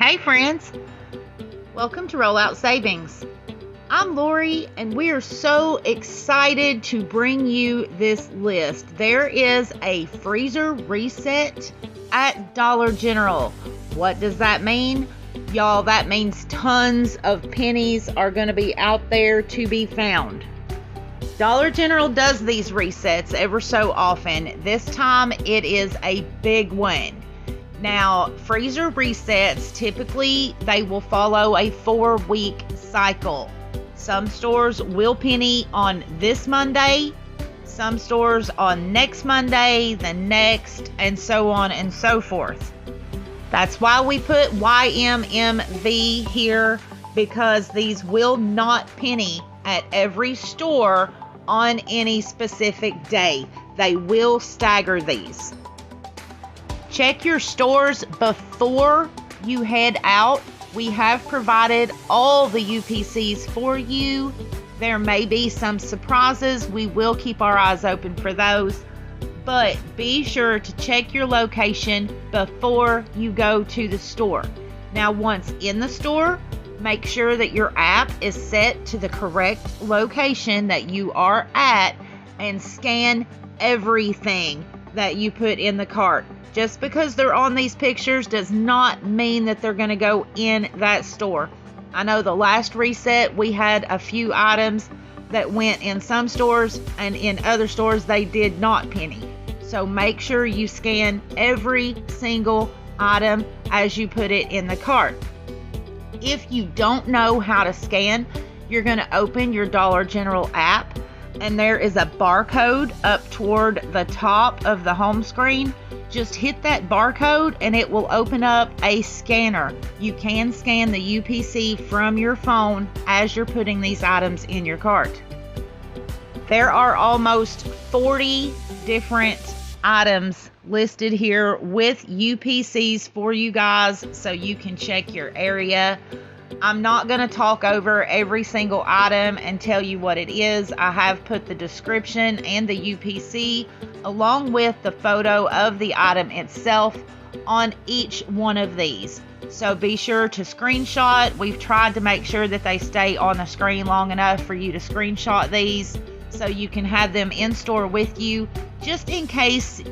Hey friends, welcome to Rollout Savings. I'm Lori and we are so excited to bring you this list. There is a freezer reset at Dollar General. What does that mean? Y'all, that means tons of pennies are going to be out there to be found. Dollar General does these resets ever so often. This time it is a big one. Now, freezer resets, typically they will follow a 4-week cycle. Some stores will penny on this Monday, some stores on next Monday, the next, and so on and so forth. That's why we put YMMV here, because these will not penny at every store on any specific day. They will stagger these. Check your stores before you head out. We have provided all the UPCs for you. There may be some surprises. We will keep our eyes open for those. But be sure to check your location before you go to the store. Now, once in the store, make sure that your app is set to the correct location that you are at and scan everything that you put in the cart. Just because they're on these pictures does not mean that they're going to go in that store. I know the last reset we had a few items that went in some stores, and in other stores they did not penny. So make sure you scan every single item as you put it in the cart. If you don't know how to scan, you're going to open your Dollar General app, and there is a barcode up toward the top of the home screen. Just hit that barcode and it will open up a scanner. You can scan the UPC from your phone as you're putting these items in your cart. There are almost 40 different items listed here with UPCs for you guys, so you can check your area. I'm not going to talk over every single item and tell you what it is. I have put the description and the UPC along with the photo of the item itself on each one of these. So be sure to screenshot. We've tried to make sure that they stay on the screen long enough for you to screenshot these so you can have them in store with you just in case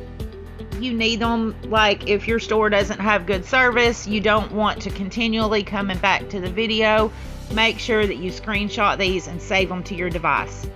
you need them. Like if your store doesn't have good service, you don't want to continually coming back to the video, make sure that you screenshot these and save them to your device.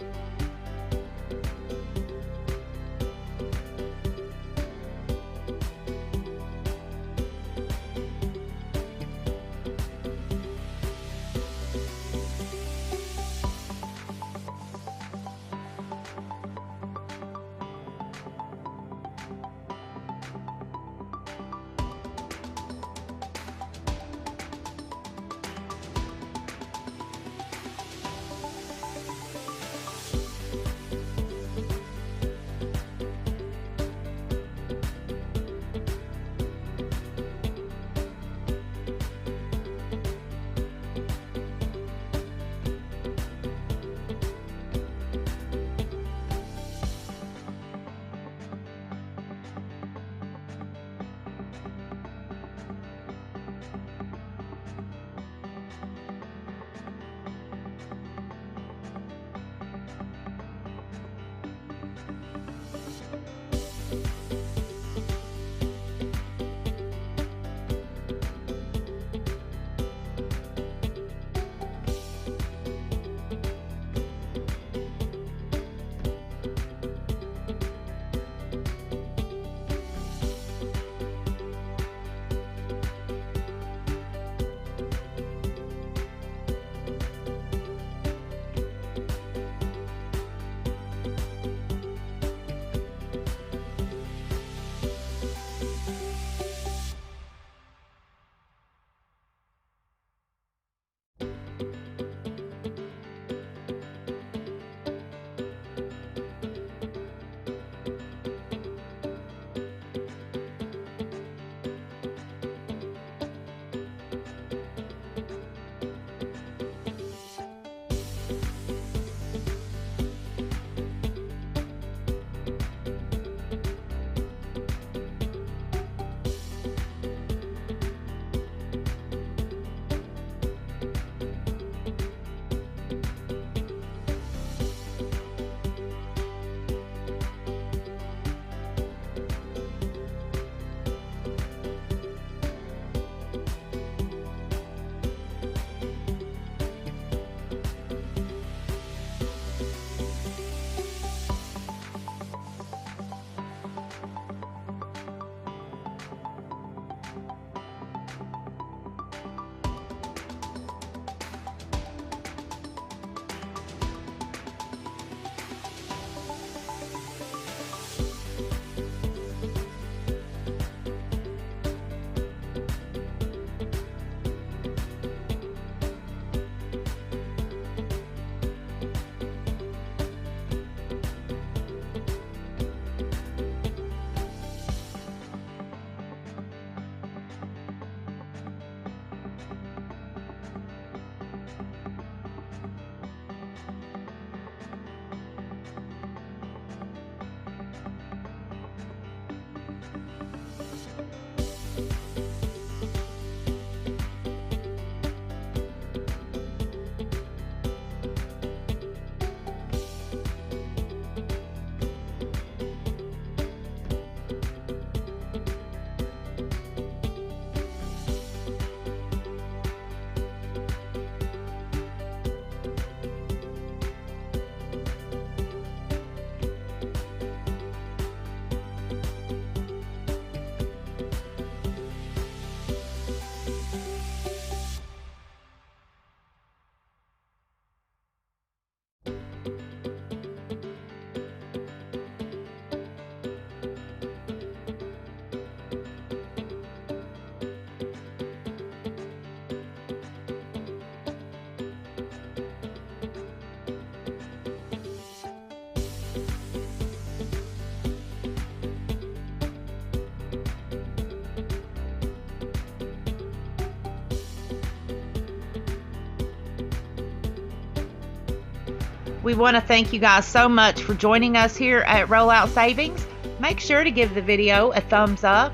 We want to thank you guys so much for joining us here at Rollout Savings. Make sure to give the video a thumbs up.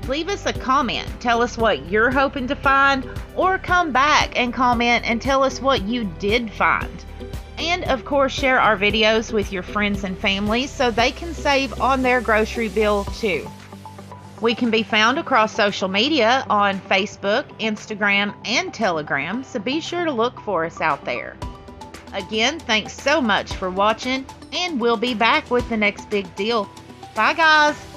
Leave us a comment. Tell us what you're hoping to find, or come back and comment and tell us what you did find. And of course, share our videos with your friends and family so they can save on their grocery bill too. We can be found across social media on Facebook, Instagram, and Telegram, so be sure to look for us out there. Again, thanks so much for watching, and we'll be back with the next big deal. Bye, guys.